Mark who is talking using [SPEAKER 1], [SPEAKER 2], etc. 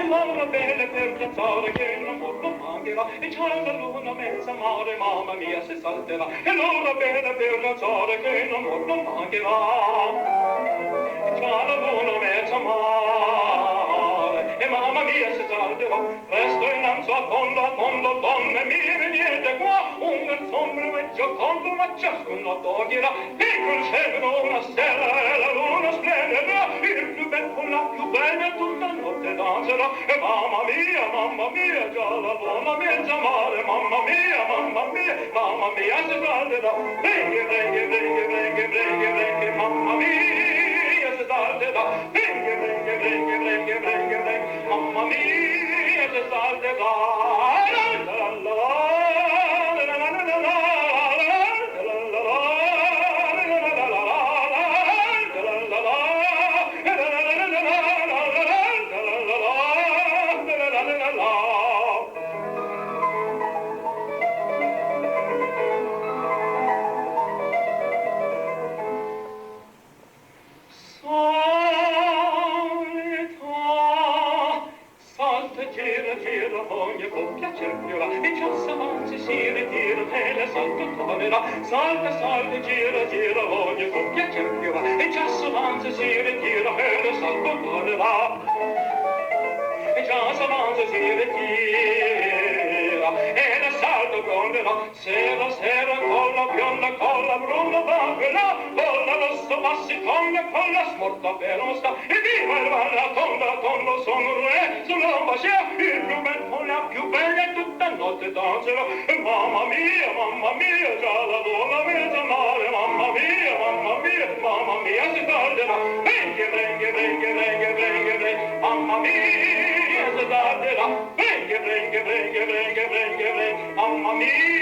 [SPEAKER 1] l'ora bene per piazzare che non molto mancherà, e c'è la luna mezza mare, mamma mia se salterà, e l'ora bene per piazzare che non molto mancherà, e c'è la luna mezza mare, e mamma mia se salterà, presto innanzi a fondo, donne mie venite qua, un garzombre e giocondo, ma ciascuno toglierà, e col cielo una stella e la luna splendida, il più bel con la più bella tutta notte danzerà, e mamma mia, già la luna mezza mare, mamma mia, se salterà, reghe, mamma mia, se salterà, reghe, mamma mia, se salterà, salta, gira, ogni coppia cerchierà, e già s'avanza, si ritira, e lo salto tornerà. E già s'avanza, si ritira, e lo salto tornerà. Sera, colla, bruna, bacchera, colla, rosso, bassi, colla, smorta, velosta, e viva il balla, tondo, sono re, sull'omba sia, il più bel con la più bella, tutta notte danzerà, e mamma mia, già la luna mezza mare, mamma mia, si tarderà, reghe, mamma mia, si tarderà, reghe, mamma mia,